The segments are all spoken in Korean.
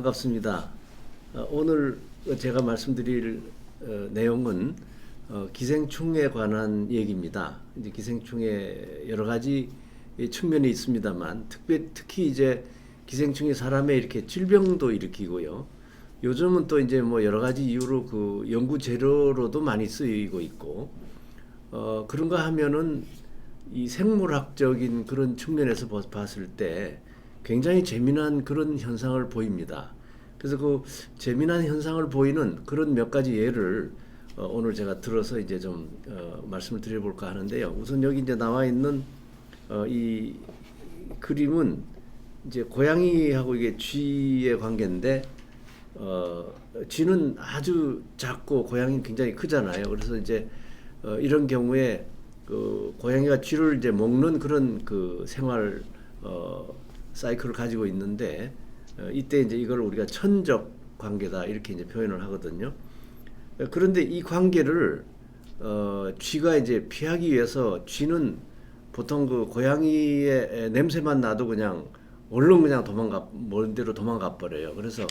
반갑습니다. 오늘 제가 말씀드릴 내용은 기생충에 관한 얘기입니다. 이제 기생충에 여러 가지 측면이 있습니다만 특히 이제 기생충이 사람의 이렇게 질병도 일으키고요. 요즘은 또 이제 뭐 여러 가지 이유로 그 연구 재료로도 많이 쓰이고 있고 그런가 하면은 이 생물학적인 그런 측면에서 봤을 때 굉장히 재미난 그런 현상을 보입니다. 그래서 그 재미난 현상을 보이는 그런 몇 가지 예를 오늘 제가 들어서 이제 좀 말씀을 드려볼까 하는데요. 우선 여기 이제 나와 있는 이 그림은 이제 고양이하고 이게 쥐의 관계인데 쥐는 아주 작고 고양이는 굉장히 크잖아요. 그래서 이제 이런 경우에 그 고양이가 쥐를 이제 먹는 그런 그 생활 사이클을 가지고 있는데 이때 이제 이걸 우리가 천적 관계다 이렇게 이제 표현을 하거든요. 그런데 이 관계를 쥐가 이제 피하기 위해서 쥐는 보통 그 고양이의 냄새만 나도 그냥 얼른 그냥 먼 데로 도망가 버려요. 그래서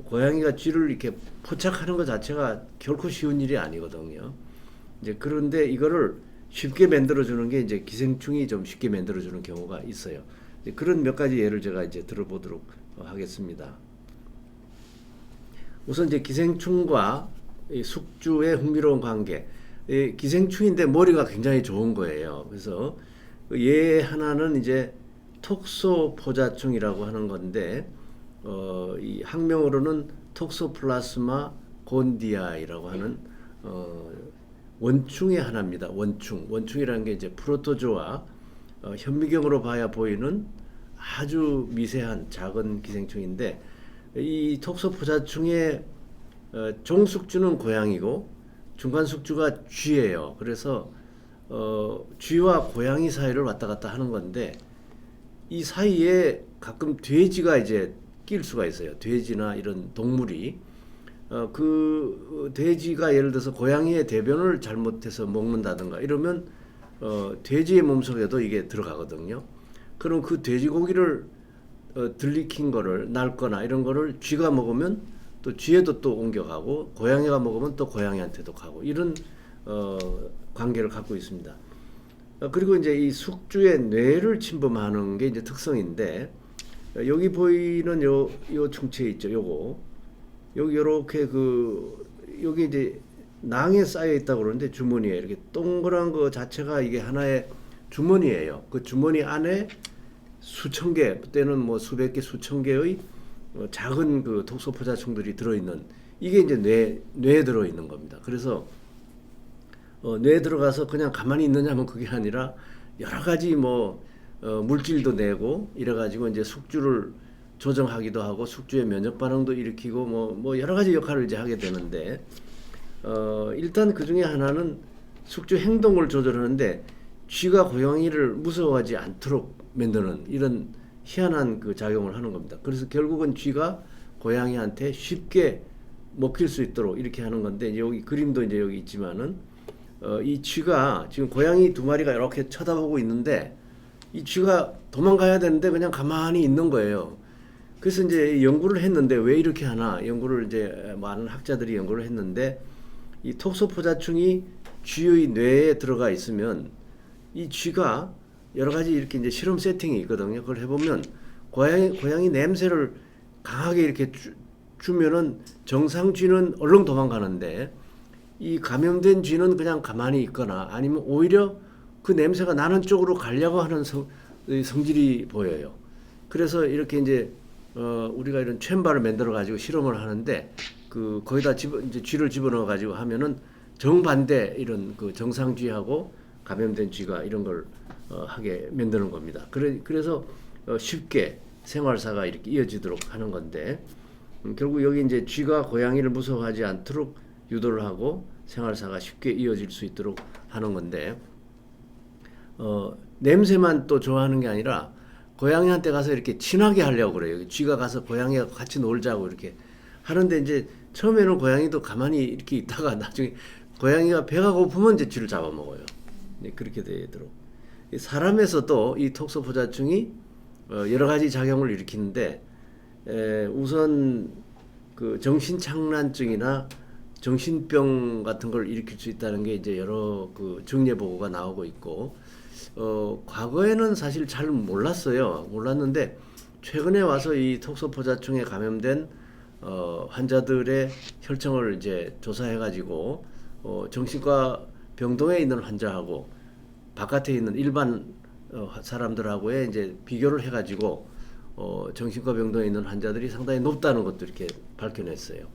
고양이가 쥐를 이렇게 포착하는 것 자체가 결코 쉬운 일이 아니거든요. 이제 그런데 이거를 쉽게 만들어주는 게 이제 기생충이 좀 쉽게 만들어주는 경우가 있어요. 그런 몇 가지 예를 제가 이제 들어보도록 하겠습니다. 우선 이제 기생충과 이 숙주의 흥미로운 관계. 기생충인데 머리가 굉장히 좋은 거예요. 그래서 얘 하나는 이제 톡소포자충이라고 하는 건데, 이 학명으로는 톡소플라스마 곤디아이라고 하는 원충의 하나입니다. 원충이라는 게 이제 프로토조아, 현미경으로 봐야 보이는 아주 미세한 작은 기생충인데, 이 톡소포자충의 종숙주는 고양이고 중간숙주가 쥐예요. 그래서 쥐와 고양이 사이를 왔다 갔다 하는 건데, 이 사이에 가끔 돼지가 이제 낄 수가 있어요. 돼지나 이런 동물이 그 돼지가 예를 들어서 고양이의 대변을 잘못해서 먹는다든가 이러면 돼지의 몸속에도 이게 들어가거든요. 그럼 그 돼지고기를 들이킨 거를 낡거나 이런 거를 쥐가 먹으면 또 쥐에도 또 옮겨가고 고양이가 먹으면 또 고양이한테도 가고 이런 관계를 갖고 있습니다. 그리고 이제 이 숙주의 뇌를 침범하는 게 이제 특성인데, 여기 보이는 요 충체 있죠. 요거 여기 요렇게 여기 이제 낭에 쌓여 있다고 그러는데 주머니에 이렇게 동그란 거 자체가 이게 하나의 주머니예요. 그 주머니 안에 수천 개, 때는 뭐 수백 개, 수천 개의 작은 그 톡소포자충들이 들어있는, 이게 이제 뇌에 들어있는 겁니다. 그래서 뇌에 들어가서 그냥 가만히 있느냐면 그게 아니라 여러 가지 물질도 내고 이래가지고 이제 숙주를 조정하기도 하고 숙주의 면역 반응도 일으키고 뭐 여러 가지 역할을 이제 하게 되는데, 일단 그 중에 하나는 숙주 행동을 조절하는데 쥐가 고양이를 무서워하지 않도록 만드는 이런 희한한 그 작용을 하는 겁니다. 그래서 결국은 쥐가 고양이한테 쉽게 먹힐 수 있도록 이렇게 하는 건데, 여기 그림도 이제 여기 있지만은 이 쥐가 지금 고양이 두 마리가 이렇게 쳐다보고 있는데 이 쥐가 도망가야 되는데 그냥 가만히 있는 거예요. 그래서 이제 연구를 했는데 왜 이렇게 하나, 연구를 이제 많은 학자들이 연구를 했는데, 이 톡소포자충이 쥐의 뇌에 들어가 있으면 이 쥐가 여러 가지 이렇게 이제 실험 세팅이 있거든요. 그걸 해보면 고양이 냄새를 강하게 이렇게 주면은 정상 쥐는 얼른 도망가는데, 이 감염된 쥐는 그냥 가만히 있거나 아니면 오히려 그 냄새가 나는 쪽으로 가려고 하는 성질이 보여요. 그래서 이렇게 이제 우리가 이런 챔바를 만들어 가지고 실험을 하는데, 거기다 이제 쥐를 집어넣어 가지고 하면은 정반대 이런 그 정상 쥐하고 감염된 쥐가 이런 걸 하게 만드는 겁니다. 그래서 쉽게 생활사가 이렇게 이어지도록 하는 건데, 결국 여기 이제 쥐가 고양이를 무서워하지 않도록 유도를 하고 생활사가 쉽게 이어질 수 있도록 하는 건데, 냄새만 또 좋아하는 게 아니라 고양이한테 가서 이렇게 친하게 하려고 그래요. 쥐가 가서 고양이가 같이 놀자고 이렇게 하는데, 이제 처음에는 고양이도 가만히 이렇게 있다가 나중에 고양이가 배가 고프면 이제 쥐를 잡아먹어요. 네, 그렇게 되도록. 사람에서도 이 톡소포자충이 여러 가지 작용을 일으키는데, 우선 그 정신착란증이나 정신병 같은 걸 일으킬 수 있다는 게 이제 여러 그 증례 보고가 나오고 있고, 과거에는 사실 잘 몰랐는데 최근에 와서 이 톡소포자충에 감염된 환자들의 혈청을 이제 조사해가지고 정신과 병동에 있는 환자하고 바깥에 있는 일반 사람들하고의 이제 비교를 해가지고 정신과 병동에 있는 환자들이 상당히 높다는 것도 이렇게 밝혀냈어요.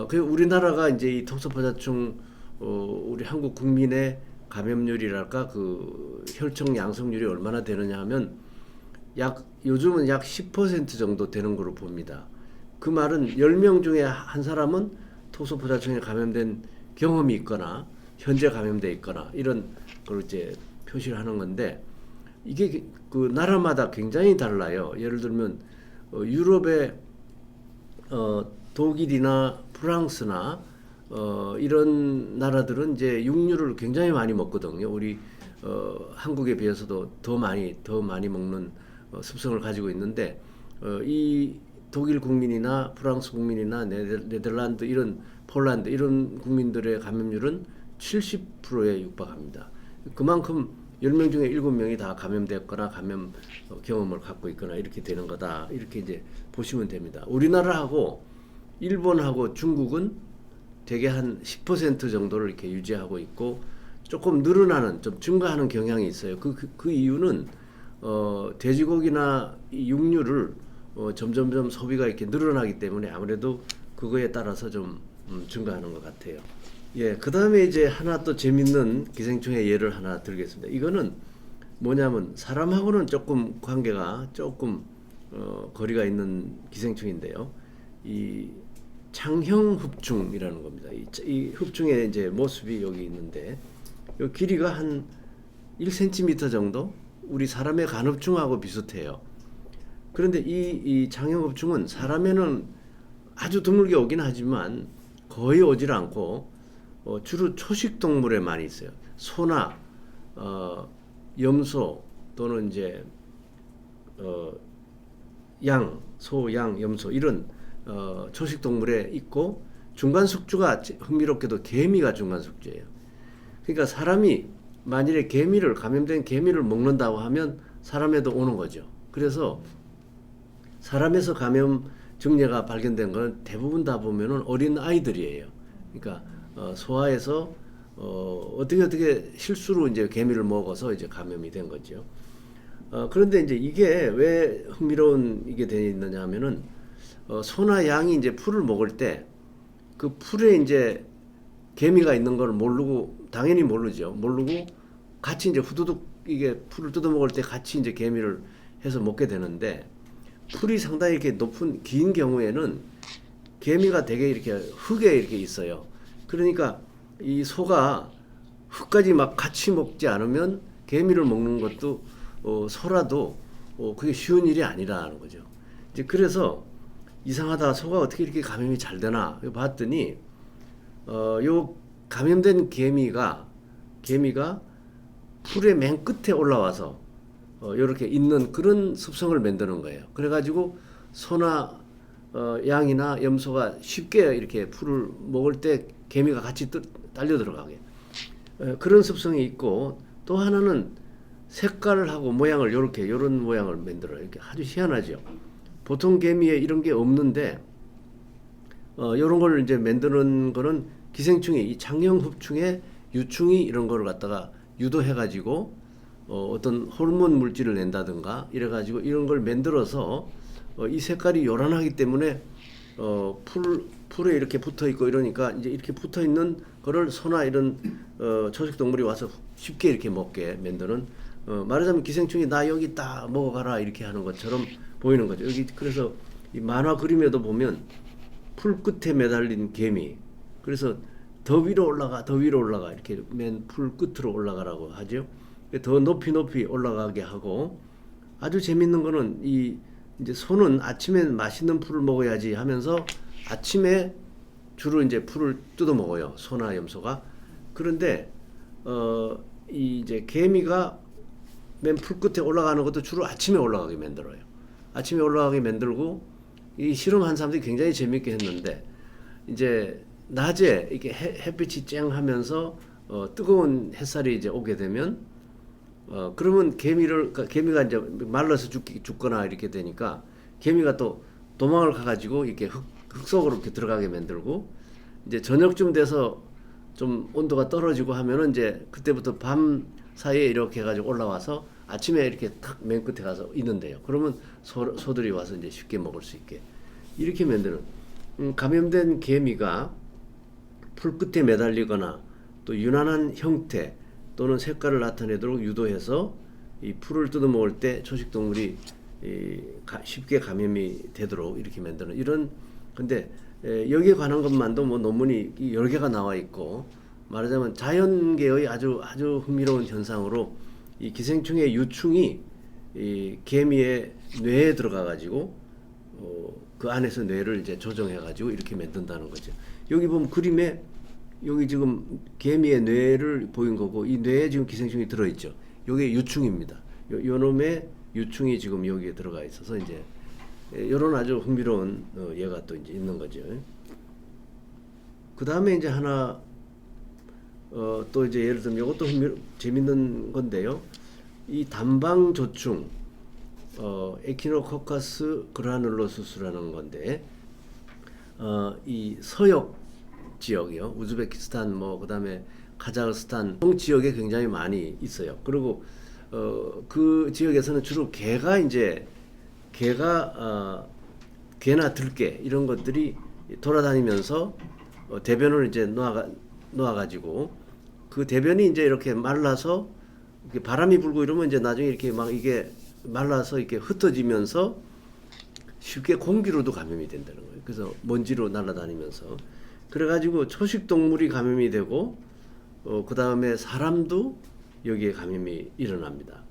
그 우리나라가 이제 이 톡소포자충 우리 한국 국민의 감염률이랄까 그 혈청 양성률이 얼마나 되느냐 하면 요즘은 약 10% 정도 되는 걸로 봅니다. 그 말은 10명 중에 한 사람은 톡소포자충에 감염된 경험이 있거나 현재 감염돼 있거나 이런 걸 이제 표시를 하는 건데, 이게 그 나라마다 굉장히 달라요. 예를 들면 유럽의 독일이나 프랑스나 이런 나라들은 이제 육류를 굉장히 많이 먹거든요. 우리 한국에 비해서도 더 많이 먹는 습성을 가지고 있는데, 이 독일 국민이나 프랑스 국민이나 네덜란드 이런 폴란드 이런 국민들의 감염률은 70%에 육박합니다. 그만큼 10명 중에 7명이 다 감염됐거나 감염 경험을 갖고 있거나 이렇게 되는 거다. 이렇게 이제 보시면 됩니다. 우리나라하고 일본하고 중국은 대개 한 10% 정도를 이렇게 유지하고 있고, 조금 늘어나는, 좀 증가하는 경향이 있어요. 그 이유는 돼지고기나 육류를 점점점 소비가 이렇게 늘어나기 때문에 아무래도 그거에 따라서 좀 증가하는 것 같아요. 예, 그 다음에 이제 하나 또 재밌는 기생충의 예를 하나 들겠습니다. 이거는 뭐냐면 사람하고는 조금 관계가 조금 거리가 있는 기생충인데요. 이 창형 흡충이라는 겁니다. 이 흡충의 이제 모습이 여기 있는데, 이 길이가 한 1cm 정도, 우리 사람의 간흡충하고 비슷해요. 그런데 이 창형 흡충은 사람에는 아주 드물게 오긴 하지만 거의 오질 않고 주로 초식 동물에 많이 있어요. 소나 염소 또는 이제 양, 소, 양, 염소 이런 초식 동물에 있고, 중간 숙주가 흥미롭게도 개미가 중간 숙주예요. 그러니까 사람이 만일에 감염된 개미를 먹는다고 하면 사람에도 오는 거죠. 그래서 사람에서 감염 증례가 발견된 건 대부분 다 보면은 어린 아이들이에요. 그러니까 소아에서 어떻게 실수로 이제 개미를 먹어서 이제 감염이 된 거죠. 그런데 이제 이게 왜 흥미로운 이게 되어 있느냐 하면은 소나 양이 이제 풀을 먹을 때 그 풀에 이제 개미가 있는 걸 모르고, 당연히 모르죠. 모르고 같이 이제 후두둑 이게 풀을 뜯어 먹을 때 같이 이제 개미를 해서 먹게 되는데, 풀이 상당히 이렇게 높은 긴 경우에는 개미가 되게 이렇게 흙에 이렇게 있어요. 그러니까 이 소가 흙까지 막 같이 먹지 않으면 개미를 먹는 것도 소라도 그게 쉬운 일이 아니라는 거죠. 이제 그래서 이상하다, 소가 어떻게 이렇게 감염이 잘 되나 봤더니 요 감염된 개미가 풀의 맨 끝에 올라와서 이렇게 있는 그런 습성을 만드는 거예요. 그래가지고 소나 양이나 염소가 쉽게 이렇게 풀을 먹을 때 개미가 같이 딸려 들어가게 그런 습성이 있고, 또 하나는 색깔을 하고 모양을 이런 모양을 만들어요. 이렇게 아주 희한하죠. 보통 개미에 이런 게 없는데 이런 걸 이제 만드는 거는 기생충이 이 창형 흡충의 유충이 이런 거를 갖다가 유도해가지고 어떤 호르몬 물질을 낸다든가 이래가지고 이런 걸 만들어서 이 색깔이 요란하기 때문에 풀에 이렇게 붙어 있고 이러니까 이제 이렇게 붙어 있는 거를 소나 이런 초식 동물이 와서 쉽게 이렇게 먹게 만드는, 말하자면 기생충이 나 여기 있다 먹어가라 이렇게 하는 것처럼 보이는 거죠. 여기 그래서 이 만화 그림에도 보면 풀 끝에 매달린 개미, 그래서 더 위로 올라가 이렇게 맨 풀 끝으로 올라가라고 하죠. 더 높이 올라가게 하고, 아주 재밌는 거는 이제 소는 아침에 맛있는 풀을 먹어야지 하면서 아침에 주로 이제 풀을 뜯어 먹어요. 소나 염소가. 그런데 이제 개미가 맨 풀 끝에 올라가는 것도 주로 아침에 올라가게 만들어요. 아침에 올라가게 만들고, 이 실험한 사람들이 굉장히 재밌게 했는데 이제 낮에 이렇게 햇빛이 쨍하면서 뜨거운 햇살이 이제 오게 되면 그러면 그러니까 개미가 이제 말라서 죽거나 이렇게 되니까 개미가 또 도망을 가가지고 이렇게 흙 속으로 이렇게 들어가게 만들고 이제 저녁쯤 돼서 좀 온도가 떨어지고 하면은 이제 그때부터 밤 사이에 이렇게 해가지고 올라와서 아침에 이렇게 탁 맨 끝에 가서 있는데요. 그러면 소들이 와서 이제 쉽게 먹을 수 있게 이렇게 만드는 감염된 개미가 풀 끝에 매달리거나 또 유난한 형태 또는 색깔을 나타내도록 유도해서 이 풀을 뜯어먹을 때 초식 동물이 쉽게 감염이 되도록 이렇게 만드는 이런 근데 여기에 관한 것만도 뭐 논문이 여러 개가 나와 있고 말하자면 자연계의 아주 흥미로운 현상으로 이 기생충의 유충이 이 개미의 뇌에 들어가 가지고 그 안에서 뇌를 이제 조정해 가지고 이렇게 만든다는 거죠. 여기 보면 그림에 여기 지금 개미의 뇌를 보인 거고 이 뇌에 지금 기생충이 들어 있죠. 이게 유충입니다. 요 놈의 유충이 지금 여기에 들어가 있어서 이제 이런 아주 흥미로운 예가 또 이제 있는 거죠. 그 다음에 이제 하나 또 이제 예를 들면 이것도 재밌는 건데요. 이 단방조충 에키노코카스 그라눌로수스라는 건데 이 서역 지역이요. 우즈베키스탄 뭐 그다음에 카자흐스탄 지역에 굉장히 많이 있어요. 그리고 그 지역에서는 주로 개나 들개 이런 것들이 돌아다니면서 대변을 이제 놓아가지고 그 대변이 이제 이렇게 말라서 이렇게 바람이 불고 이러면 이제 나중에 이렇게 막 이게 말라서 이렇게 흩어지면서 쉽게 공기로도 감염이 된다는 거예요. 그래서 먼지로 날아다니면서 그래가지고 초식 동물이 감염이 되고 그 다음에 사람도 여기에 감염이 일어납니다.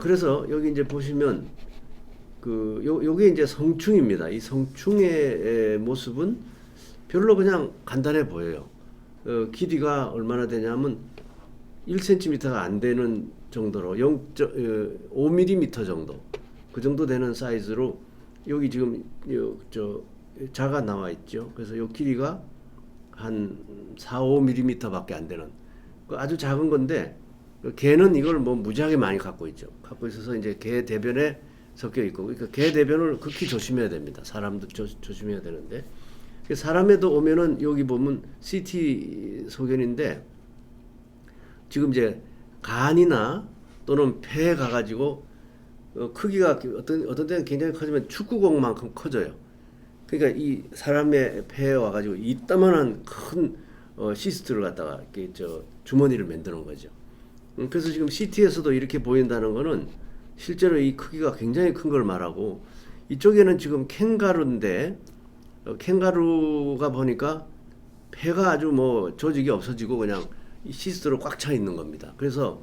그래서 여기 이제 보시면 요게 이제 성충입니다. 이 성충의 모습은 별로 그냥 간단해 보여요. 길이가 얼마나 되냐면 1cm가 안 되는 정도로 0.5mm 정도 그 정도 되는 사이즈로 여기 지금 자가 나와 있죠. 그래서 요 길이가 한 4-5mm밖에 안 되는 아주 작은 건데 개는 이걸 뭐 무지하게 많이 갖고 있죠. 갖고 있어서 이제 개 대변에 섞여 있고 그러니까 개 대변을 극히 조심해야 됩니다. 사람도 조심해야 되는데 사람에도 오면은 여기 보면 CT 소견인데 지금 이제 간이나 또는 폐에 가가지고 크기가 어떤 때는 굉장히 커지면 축구공만큼 커져요. 그러니까 이 사람의 폐에 와가지고 이따만한 큰 시스트를 갖다가 이렇게 주머니를 만드는 거죠. 그래서 지금 CT에서도 이렇게 보인다는 거는 실제로 이 크기가 굉장히 큰 걸 말하고 이쪽에는 지금 캥가루인데 캥가루가 보니까 폐가 아주 뭐 조직이 없어지고 그냥 시스트로 꽉 차 있는 겁니다. 그래서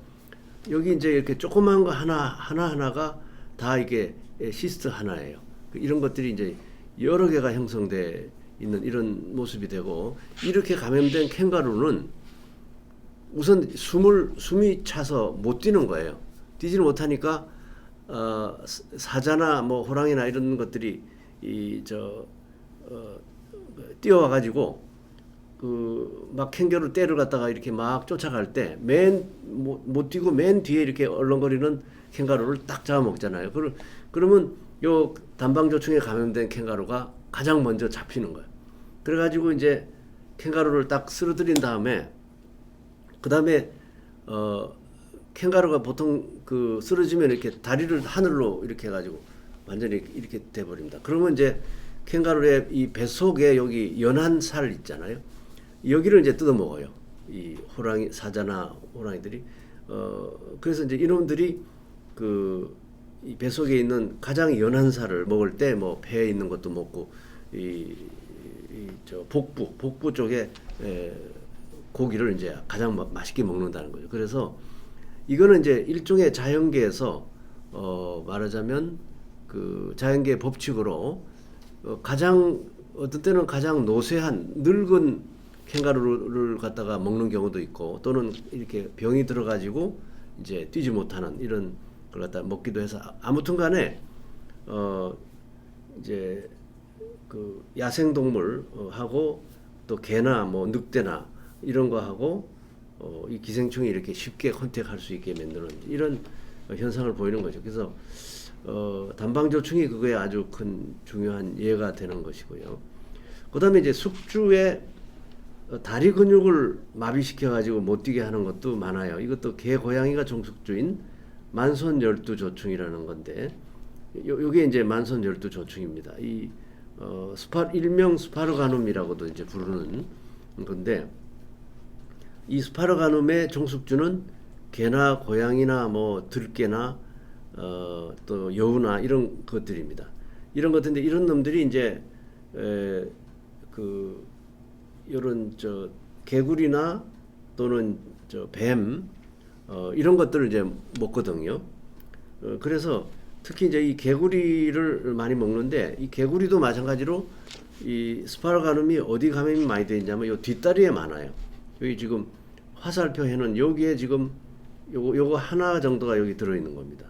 여기 이제 이렇게 조그만 거 하나가 다 이게 시스트 하나예요. 이런 것들이 이제 여러 개가 형성돼 있는 이런 모습이 되고 이렇게 감염된 캥가루는 우선 숨이 차서 못 뛰는 거예요. 뛰지를 못하니까 사자나 뭐 호랑이나 이런 것들이 뛰어와 가지고 막 캥거루 떼를 갖다가 이렇게 막 쫓아갈 때 못 뛰고 맨 뒤에 이렇게 얼렁거리는 캥거루를 딱 잡아 먹잖아요. 그러면 요 단방조충에 감염된 캥거루가 가장 먼저 잡히는 거예요. 그래가지고 이제 캥거루를 딱 쓰러뜨린 다음에 그 다음에 캥거루가 보통 쓰러지면 이렇게 다리를 하늘로 이렇게 해가지고 완전히 이렇게 돼버립니다. 그러면 이제 캥거루의 이 뱃속에 여기 연한 살 있잖아요. 여기를 이제 뜯어 먹어요. 이 사자나 호랑이들이. 그래서 이제 이놈들이 이 뱃속에 있는 가장 연한 살을 먹을 때 뭐 배에 있는 것도 먹고 복부 쪽에 고기를 이제 가장 맛있게 먹는다는 거죠. 그래서 이거는 이제 일종의 자연계에서 말하자면 자연계의 법칙으로 가장 어떤 때는 가장 노쇠한 늙은 캥거루를 갖다가 먹는 경우도 있고 또는 이렇게 병이 들어가지고 이제 뛰지 못하는 이런 걸 갖다 먹기도 해서 아무튼간에 이제 그 야생 동물 하고 또 개나 뭐 늑대나 이런 거 하고 이 기생충이 이렇게 쉽게 컨택할 수 있게 만드는 이런 현상을 보이는 거죠. 그래서 단방조충이 그거에 아주 큰 중요한 예가 되는 것이고요. 그다음에 이제 숙주의 다리 근육을 마비시켜 가지고 못 뛰게 하는 것도 많아요. 이것도 개, 고양이가 종숙주인 만선열두조충이라는 건데, 요게 이제 만선열두조충입니다. 일명 스파르가눔이라고도 이제 부르는 건데, 이 스파르가눔의 종숙주는 개나 고양이나 뭐 들개나 또 여우나 이런 것들입니다. 이런 것들인데, 이런 놈들이 이제 이런 개구리나 또는 뱀 이런 것들을 이제 먹거든요. 그래서 특히 이제 이 개구리를 많이 먹는데, 이 개구리도 마찬가지로 이 스파르가눔이 어디 감염이 많이 되어 있냐면 요 뒷다리에 많아요. 여기 지금 화살표에는 여기에 지금 요거 하나 정도가 여기 들어 있는 겁니다.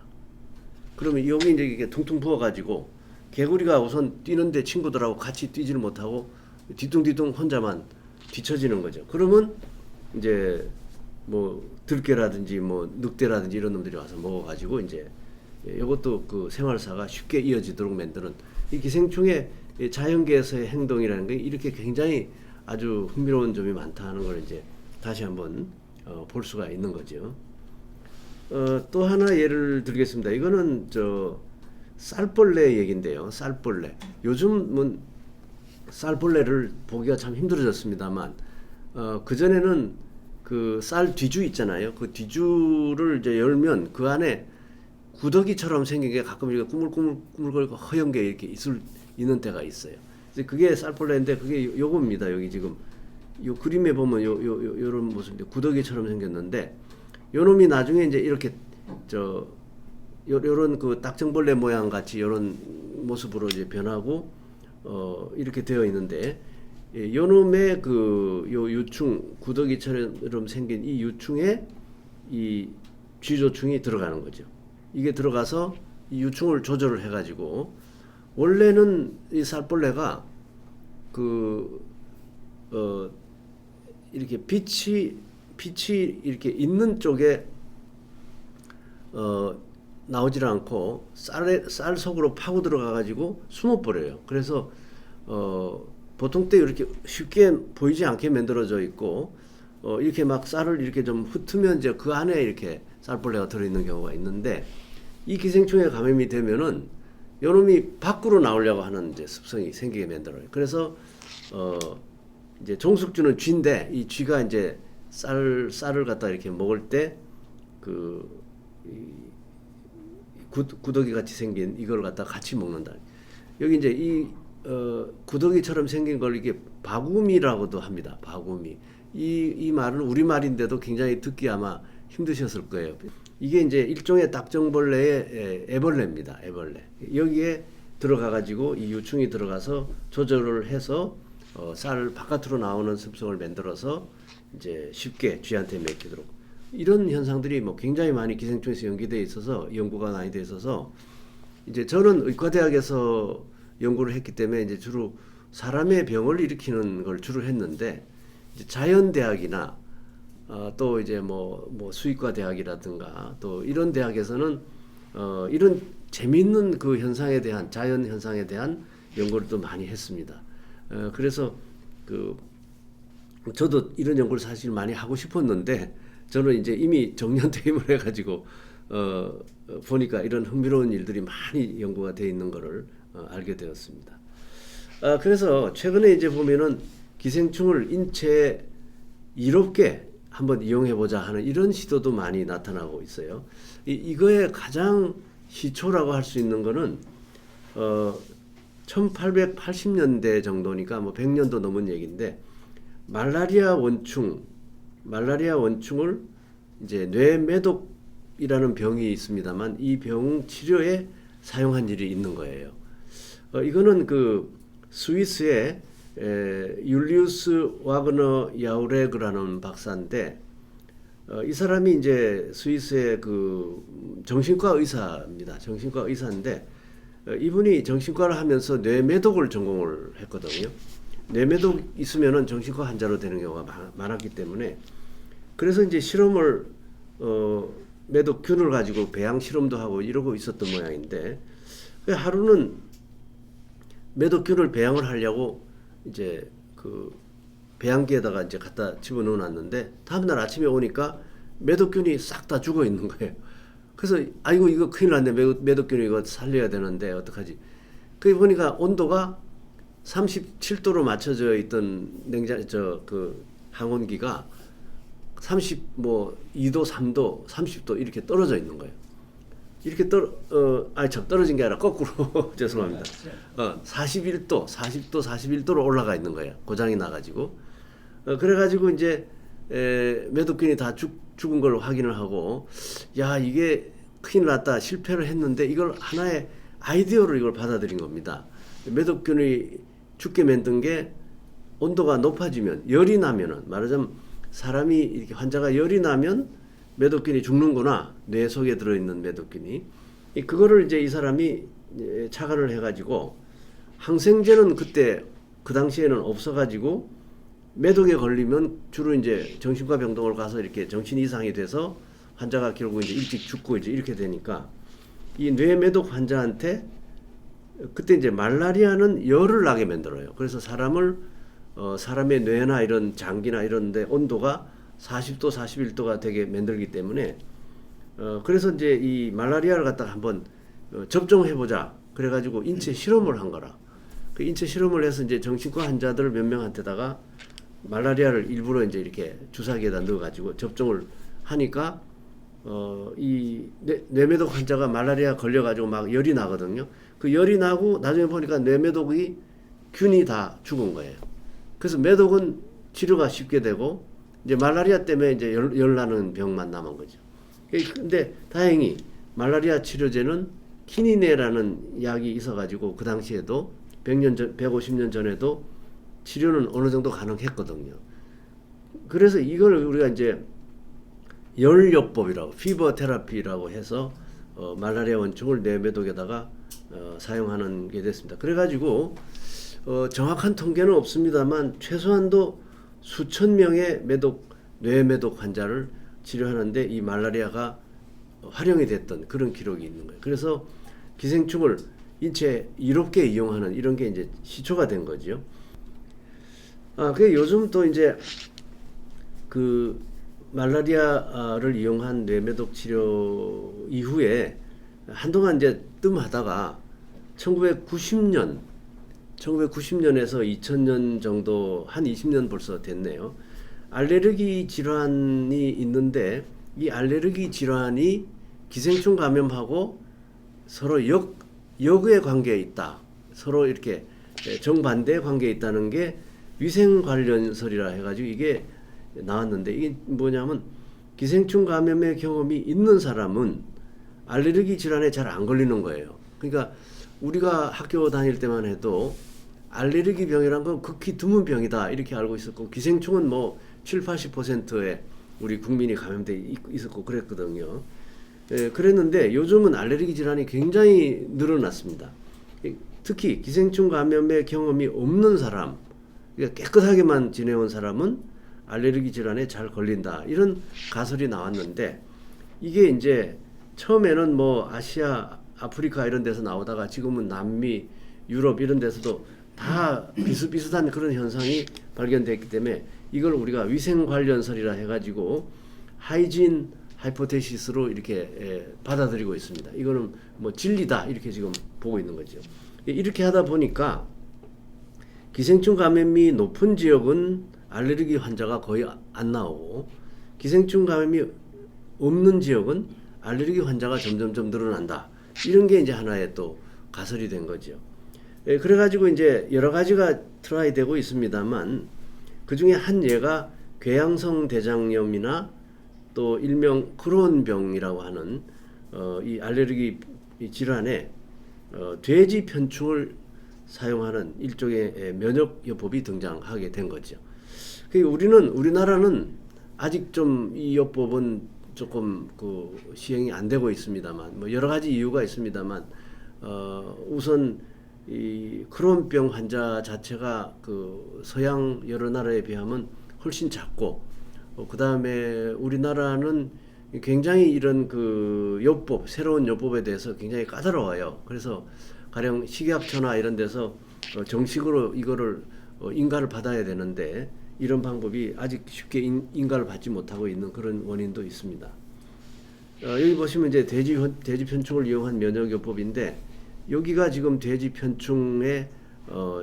그러면 여기 이제 이게 퉁퉁 부어 가지고 개구리가 우선 뛰는데 친구들하고 같이 뛰지를 못하고 뒤뚱뒤뚱 혼자만 뒤처지는 거죠. 그러면 이제 뭐 들개라든지 뭐 늑대라든지 이런 놈들이 와서 먹어가지고 이제 이것도 그 생활사가 쉽게 이어지도록 만드는 이 기생충의 자연계에서의 행동이라는 게 이렇게 굉장히 아주 흥미로운 점이 많다는 걸 이제 다시 한번 볼 수가 있는 거죠. 또 하나 예를 들겠습니다. 이거는 쌀벌레 얘긴데요. 쌀벌레. 요즘은 쌀벌레를 보기가 참 힘들어졌습니다만, 그전에는 그 쌀 뒤주 있잖아요. 그 뒤주를 이제 열면 그 안에 구더기처럼 생긴 게 가끔 이렇게 꾸물꾸물거리고 허연 게 이렇게 있는 때가 있어요. 이제 그게 쌀벌레인데 그게 요겁니다. 여기 지금 요 그림에 보면 요런 모습인데 구더기처럼 생겼는데, 요 놈이 나중에 이제 이렇게 요런 그 딱정벌레 모양 같이 요런 모습으로 이제 변하고 이렇게 되어 있는데, 요 놈의 요 유충 구더기처럼 생긴 이 유충에 이 쥐조충이 들어가는 거죠. 이게 들어가서 이 유충을 조절을 해가지고, 원래는 이 쌀벌레가 이렇게 빛이 이렇게 있는 쪽에 나오질 않고 쌀 속으로 파고 들어가 가지고 숨어 버려요. 그래서 보통 때 이렇게 쉽게 보이지 않게 만들어져 있고, 이렇게 막 쌀을 이렇게 좀 흩으면 이제 그 안에 이렇게 쌀벌레가 들어있는 경우가 있는데, 이 기생충에 감염이 되면은 요놈이 밖으로 나오려고 하는 이제 습성이 생기게 만들어요. 그래서 이제 종숙주는 쥐인데, 이 쥐가 이제 쌀을 갖다 이렇게 먹을 때 구더기 같이 생긴 이걸 갖다 같이 먹는다. 여기 이제 구더기처럼 생긴 걸 이게 바구미라고도 합니다. 바구미. 이 말은 우리말인데도 굉장히 듣기 아마 힘드셨을 거예요. 이게 이제 일종의 딱정벌레의 애벌레입니다. 애벌레. 여기에 들어가 가지고 이 유충이 들어가서 조절을 해서 쌀 바깥으로 나오는 습성을 만들어서 이제 쉽게 쥐한테 먹히도록, 이런 현상들이 뭐 굉장히 많이 기생충에서 연구가 많이 돼 있어서, 이제 저는 의과대학에서 연구를 했기 때문에 이제 주로 사람의 병을 일으키는 걸 주로 했는데, 이제 자연대학이나 또 이제 뭐 수의과 대학이라든가 또 이런 대학에서는 이런 재미있는 그 현상에 대한, 자연 현상에 대한 연구를 또 많이 했습니다. 그래서 저도 이런 연구를 사실 많이 하고 싶었는데, 저는 이제 이미 정년퇴임을 해가지고 보니까 이런 흥미로운 일들이 많이 연구가 되어 있는 것을 알게 되었습니다. 그래서 최근에 이제 보면은 기생충을 인체에 이롭게 한번 이용해보자 하는 이런 시도도 많이 나타나고 있어요. 이거의 가장 시초라고 할 수 있는 거는 1880년대 정도니까 뭐 100년도 넘은 얘기인데, 말라리아 원충을 이제 뇌매독이라는 병이 있습니다만, 이 병 치료에 사용한 일이 있는 거예요. 이거는 스위스의 율리우스 와그너 야우레그라는 박사인데, 이 사람이 이제 스위스의 정신과 의사입니다. 정신과 의사인데, 이분이 정신과를 하면서 뇌매독을 전공을 했거든요. 뇌매독 있으면은 정신과 환자로 되는 경우가 많았기 때문에 그래서 이제 실험을 매독균을 가지고 배양 실험도 하고 이러고 있었던 모양인데 하루는 매독균을 배양을 하려고 이제 그 배양기에다가 이제 갖다 집어넣어 놨는데 다음날 아침에 오니까 매독균이 싹 다 죽어 있는 거예요. 그래서 아이고 이거 큰일 났네. 매독균 이거 살려야 되는데 어떡하지? 그 보니까 온도가 37도로 맞춰져 있던 그 항온기가 2도, 3도, 30도 이렇게 떨어져 있는 거예요. 이렇게 떨어진 게 아니라 거꾸로 죄송합니다. 41도, 40도, 41도로 올라가 있는 거예요. 고장이 나가지고. 그래가지고 이제 매독균이 다 죽은 걸 확인을 하고, 야 이게 큰일 났다, 실패를 했는데 이걸 하나의 아이디어로 이걸 받아들인 겁니다. 매독균이 죽게 만든 게 온도가 높아지면, 열이 나면은, 말하자면 사람이 이렇게 환자가 열이 나면 매독균이 죽는구나, 뇌 속에 들어있는 매독균이. 그거를 이제 이 사람이 착안을 해가지고 항생제는 그때 그 당시에는 없어가지고 매독에 걸리면 주로 이제 정신과 병동을 가서 이렇게 정신 이상이 돼서 환자가 결국 이제 일찍 죽고 이제 이렇게 되니까 이 뇌매독 환자한테 그때 이제 말라리아는 열을 나게 만들어요. 그래서 사람의 뇌나 이런 장기나 이런데 온도가 40도, 41도가 되게 만들기 때문에 그래서 이제 이 말라리아를 갖다가 한번 접종해보자. 그래가지고 인체 실험을 한 거라. 그 인체 실험을 해서 이제 정신과 환자들 몇 명한테다가 말라리아를 일부러 이제 이렇게 주사기에다 넣어가지고 접종을 하니까 이 뇌매독 환자가 말라리아 걸려가지고 막 열이 나거든요. 그 열이 나고 나중에 보니까 뇌매독이 균이 다 죽은 거예요. 그래서 매독은 치료가 쉽게 되고 이제 말라리아 때문에 이제 열 나는 병만 남은 거죠. 근데 다행히 말라리아 치료제는 키니네라는 약이 있어가지고 그 당시에도 150년 전에도 치료는 어느 정도 가능했거든요. 그래서 이걸 우리가 이제 열요법이라고, 피버 테라피라고 해서 말라리아 원충을 뇌매독에다가 사용하는 게 됐습니다. 그래가지고 정확한 통계는 없습니다만 최소한도 수천 명의 뇌매독 환자를 치료하는데 이 말라리아가 활용이 됐던 그런 기록이 있는 거예요. 그래서 기생충을 인체에 이롭게 이용하는 이런 게 이제 시초가 된 거죠. 그 요즘 또 이제 그 말라리아를 이용한 뇌매독 치료 이후에 한동안 이제 뜸하다가 1990년에서 2000년 정도, 한 20년 벌써 됐네요. 알레르기 질환이 있는데 이 알레르기 질환이 기생충 감염하고 서로 역의 관계에 있다. 서로 이렇게 정반대 관계에 있다는 게 위생 관련설이라 해가지고 이게 나왔는데, 이게 뭐냐면 기생충 감염의 경험이 있는 사람은 알레르기 질환에 잘 안 걸리는 거예요. 그러니까 우리가 학교 다닐 때만 해도 알레르기 병이란 건 극히 드문 병이다 이렇게 알고 있었고, 기생충은 뭐 70-80%의 우리 국민이 감염돼 있었고 그랬거든요. 그랬는데 요즘은 알레르기 질환이 굉장히 늘어났습니다. 특히 기생충 감염의 경험이 없는 사람, 그러니까 깨끗하게만 지내온 사람은 알레르기 질환에 잘 걸린다, 이런 가설이 나왔는데, 이게 이제 처음에는 뭐 아시아, 아프리카 이런 데서 나오다가 지금은 남미, 유럽 이런 데서도 다 비슷비슷한 그런 현상이 발견됐기 때문에 이걸 우리가 위생 관련설이라 해가지고 하이진 하이포테시스로 이렇게 받아들이고 있습니다. 이거는 뭐 진리다 이렇게 지금 보고 있는 거죠. 이렇게 하다 보니까 기생충 감염이 높은 지역은 알레르기 환자가 거의 안 나오고, 기생충 감염이 없는 지역은 알레르기 환자가 점점점 늘어난다. 이런 게 이제 하나의 또 가설이 된 거죠. 그래가지고 이제 여러 가지가 트라이 되고 있습니다만, 그 중에 한 예가 궤양성 대장염이나 또 일명 크론병이라고 하는 이 알레르기 질환에 돼지 편충을 사용하는 일종의 면역 요법이 등장하게 된 거죠. 우리나라는 아직 좀 이 요법은 조금 그 시행이 안 되고 있습니다만, 뭐 여러 가지 이유가 있습니다만, 우선 이 크론병 환자 자체가 그 서양 여러 나라에 비하면 훨씬 작고, 그 다음에 우리나라는 굉장히 이런 그 요법, 새로운 요법에 대해서 굉장히 까다로워요. 그래서 가령 식약처나 이런 데서 정식으로 이거를 인가를 받아야 되는데, 이런 방법이 아직 쉽게 인가를 받지 못하고 있는 그런 원인도 있습니다. 여기 보시면 이제 돼지 편충을 이용한 면역요법인데, 여기가 지금 돼지 편충의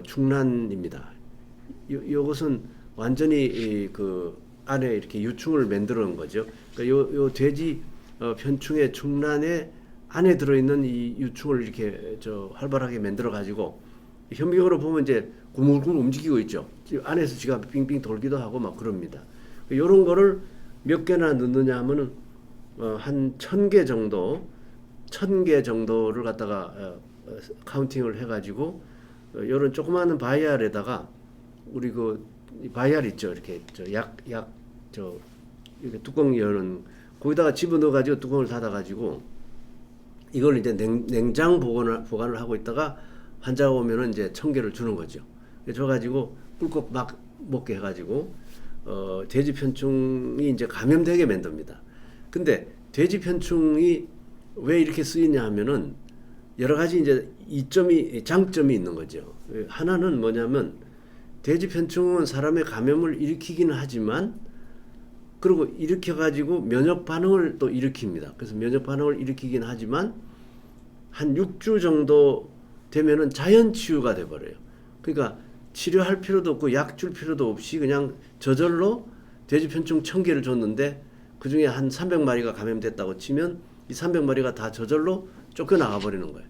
충란입니다. 요것은 완전히 그 안에 이렇게 유충을 만들어 놓은 거죠. 그러니까 요 돼지 편충의 충란에 안에 들어있는 이 유충을 이렇게 활발하게 만들어 가지고, 현미경으로 보면 이제 구물구물 움직이고 있죠. 안에서 지가 빙빙 돌기도 하고 막 그럽니다. 이런 거를 몇 개나 넣느냐 하면은 한 1000개 정도, 1000개 정도를 갖다가 카운팅을 해가지고 이런 조그마한 바이알에다가, 우리 그 바이알 있죠, 이렇게 이렇게 뚜껑 여는 거기다가 집어넣어가지고 뚜껑을 닫아가지고 이걸 이제 냉장 보관을 하고 있다가 환자가 오면은 이제 1000개를 주는 거죠. 줘가지고 꿀꺽 막 먹게 해가지고 돼지 편충이 이제 감염되게 만듭니다. 근데 돼지 편충이 왜 이렇게 쓰이냐 하면은 여러 가지 이제 장점이 있는 거죠. 하나는 뭐냐면, 돼지 편충은 사람의 감염을 일으키기는 하지만, 그리고 일으켜가지고 면역 반응을 또 일으킵니다. 그래서 면역 반응을 일으키긴 하지만 한 6주 정도 되면은 자연 치유가 돼 버려요. 그러니까 치료할 필요도 없고 약 줄 필요도 없이 그냥 저절로 돼지 편충 1000개를 줬는데 그 중에 한 300마리가 감염됐다고 치면 이 300마리가 다 저절로 쫓겨나가 버리는 거예요.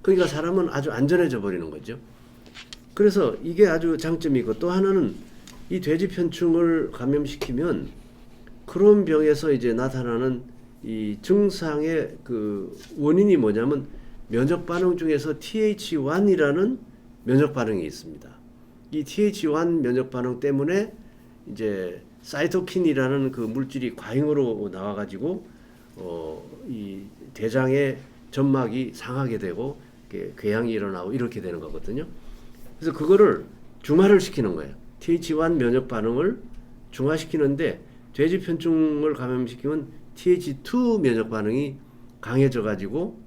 그러니까 사람은 아주 안전해져 버리는 거죠. 그래서 이게 아주 장점이고, 또 하나는 이 돼지 편충을 감염시키면 크론 병에서 이제 나타나는 이 증상의 그 원인이 뭐냐면, 면역 반응 중에서 TH1이라는 면역 반응이 있습니다. 이 TH1 면역 반응 때문에 이제 사이토킨이라는 그 물질이 과잉으로 나와가지고 이 대장의 점막이 상하게 되고 궤양이 일어나고 이렇게 되는 거거든요. 그래서 그거를 중화를 시키는 거예요. TH1 면역 반응을 중화시키는데, 돼지 편충을 감염시키면 TH2 면역 반응이 강해져 가지고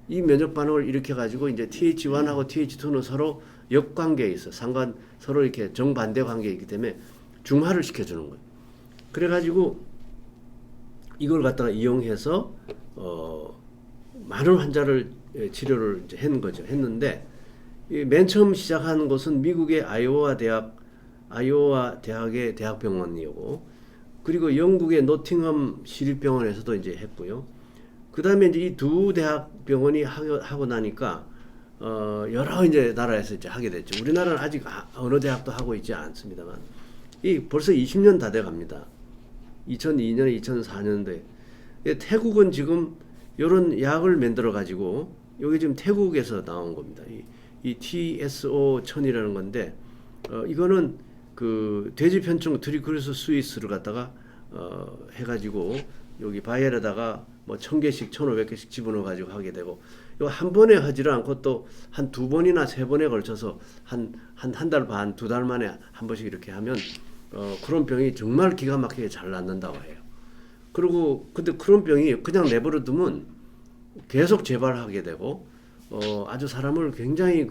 이 면역 반응을 일으켜 가지고 이제 TH1하고 TH2는 서로 역관계에 있어. 서로 이렇게 정반대 관계에 있기 때문에 중화를 시켜 주는 거예요. 그래 가지고 이걸 갖다가 이용해서 많은 환자를 치료를 이제 했는데, 맨 처음 시작한 곳은 미국의 아이오와 대학의 대학병원이고, 그리고 영국의 노팅엄 시립병원에서도 이제 했고요. 그 다음에 이제 이 두 대학병원이 하고 나니까 여러 이제 나라에서 이제 하게 됐죠. 우리나라는 아직 어느 대학도 하고 있지 않습니다만, 이 벌써 20년 다 돼 갑니다. 2002년, 2004년도에 태국은 지금 이런 약을 만들어 가지고, 여기 지금 태국에서 나온 겁니다. 이 TSO-1000이라는 건데, 이거는 그 돼지 편충 트리클루스 스위스를 갖다가 해가지고 여기 바이엘에다가 뭐 1000개씩 1500개씩 집어넣어 가지고 하게 되고, 이거 한 번에 하지를 않고 또 한 2번이나 3번에 걸쳐서 한 달 반, 2달 만에 한 번씩 이렇게 하면 크론 병이 정말 기가 막히게 잘 낫는다고 해요. 그리고 근데 크론 병이 그냥 내버려 두면 계속 재발하게 되고 아주 사람을 굉장히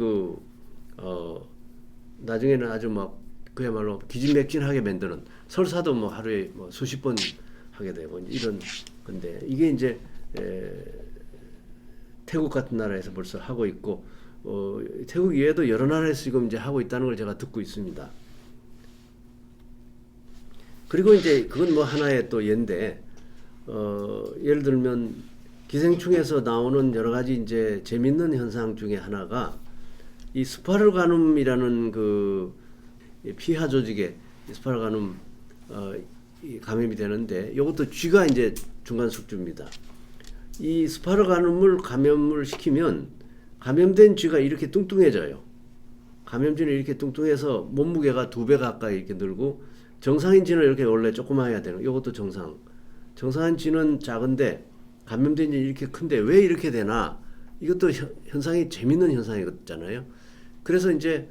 나중에는 아주 막 그야말로 기진맥진하게 만드는, 설사도 뭐 하루에 뭐 수십 번 하게 되고 이런 건데, 이게 이제 태국 같은 나라에서 벌써 하고 있고, 태국 이외에도 여러 나라에서 지금 이제 하고 있다는 걸 제가 듣고 있습니다. 그리고 이제 그건 뭐 하나의 또 예인데, 예를 들면 기생충에서 나오는 여러 가지 이제 재밌는 현상 중에 하나가 이 스파르가눔이라는 그 피하 조직에 스파르가눔 감염이 되는데, 이것도 쥐가 이제 중간 숙주입니다. 이 스파르가눔을 감염을 시키면 감염된 쥐가 이렇게 뚱뚱해져요. 감염쥐는 이렇게 뚱뚱해서 몸무게가 2배 가까이 이렇게 늘고, 정상인 쥐는 이렇게 원래 조그마해야 되는, 이것도 정상한 쥐는 작은데 감염된 쥐는 이렇게 큰데 왜 이렇게 되나? 이것도 현상이 재밌는 현상이잖아요. 그래서 이제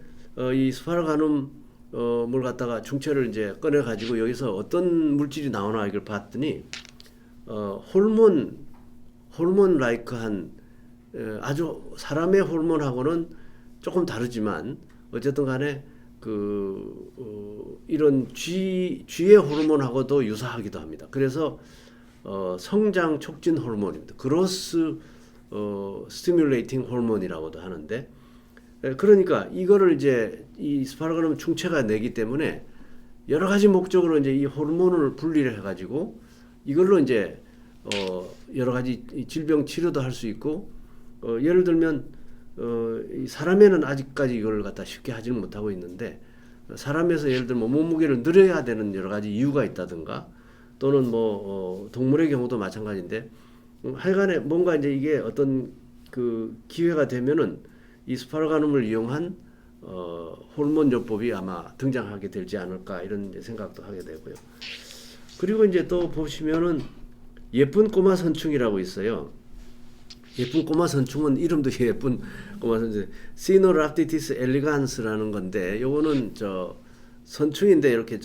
이 스파라가눔을 갖다가 중체를 이제 꺼내 가지고 여기서 어떤 물질이 나오나 이걸 봤더니 호르몬 라이크한 아주 사람의 호르몬하고는 조금 다르지만 어쨌든 간에 이런 쥐의 호르몬하고도 유사하기도 합니다. 그래서 성장 촉진 호르몬입니다. 그로스 스티뮬레이팅 호르몬이라고도 하는데, 그러니까 이거를 이제 이 스파라가눔 충체가 내기 때문에 여러 가지 목적으로 이제 이 호르몬을 분리를 해가지고 이걸로 이제 여러 가지 질병 치료도 할 수 있고, 예를 들면 이 사람에는 아직까지 이걸 갖다 쉽게 하지는 못하고 있는데, 사람에서 예를 들면 몸무게를 늘려야 되는 여러 가지 이유가 있다든가, 또는 동물의 경우도 마찬가지인데, 하여간에 뭔가 이제 이게 어떤 기회가 되면은 이 스파라가눔을 이용한 호르몬 요법이 아마 등장하게 되지 않을까 이런 생각도 하게 되고요. 그리고 이제 또 보시면은 예쁜 꼬마 선충이라고 있어요. 예쁜 꼬마 선충은 이름도 예쁜 꼬마 선충, 시노랍티티스 엘리간스라는 건데, 요거는 선충인데 이렇게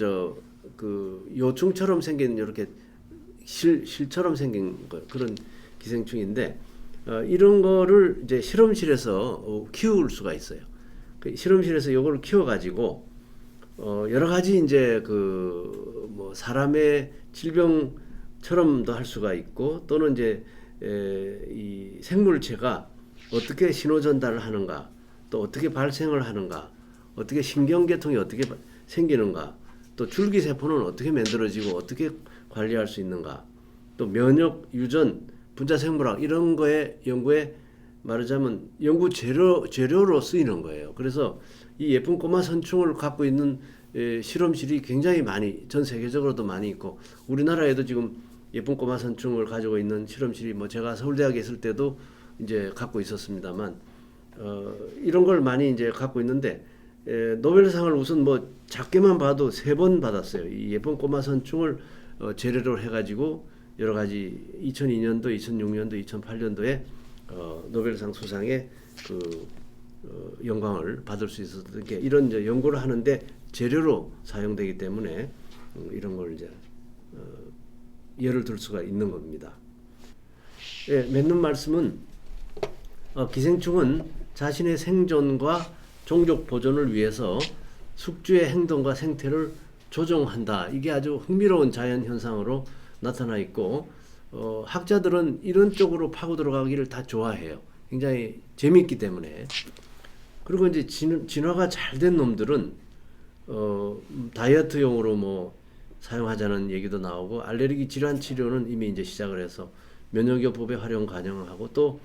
요충처럼 생긴 이렇게 실처럼 생긴 그런 기생충인데, 이런 거를 이제 실험실에서 키울 수가 있어요. 그 실험실에서 요거를 키워가지고 여러 가지 이제 사람의 질병처럼도 할 수가 있고, 또는 이제 이 생물체가 어떻게 신호 전달을 하는가, 또 어떻게 발생을 하는가, 어떻게 신경계통이 어떻게 생기는가, 또 줄기세포는 어떻게 만들어지고 어떻게 관리할 수 있는가, 또 면역, 유전, 분자생물학 이런 거에 연구에 말하자면 연구 재료로 쓰이는 거예요. 그래서 이 예쁜 꼬마 선충을 갖고 있는 실험실이 굉장히 많이 전 세계적으로도 많이 있고, 우리나라에도 지금 예쁜 꼬마 선충을 가지고 있는 실험실이 제가 서울대학에 있을 때도 이제 갖고 있었습니다만, 이런 걸 많이 이제 갖고 있는데, 노벨상을 우선 작게만 봐도 3번 받았어요. 이 예쁜 꼬마 선충을 재료로 해가지고 여러 가지 2002년도, 2006년도, 2008년도에 노벨상 수상의 영광을 받을 수 있었던 게, 이런 이제 연구를 하는데 재료로 사용되기 때문에 이런 걸 이제 예를 들 수가 있는 겁니다. 예, 맺는 말씀은 기생충은 자신의 생존과 종족 보존을 위해서 숙주의 행동과 생태를 조종한다. 이게 아주 흥미로운 자연 현상으로 나타나 있고, 학자들은 이런 쪽으로 파고 들어가기를 다 좋아해요. 굉장히 재미있기 때문에. 그리고 이제 진화가 잘 된 놈들은 다이어트용으로 사용하자는 얘기도 나오고, 알레르기 질환 치료는 이미 이제 시작을 해서 면역요법에 활용 가능하고, 또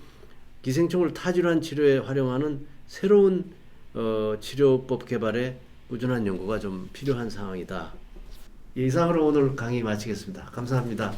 기생충을 타질환 치료에 활용하는 새로운 치료법 개발에 꾸준한 연구가 좀 필요한 상황이다. 이상으로 오늘 강의 마치겠습니다. 감사합니다.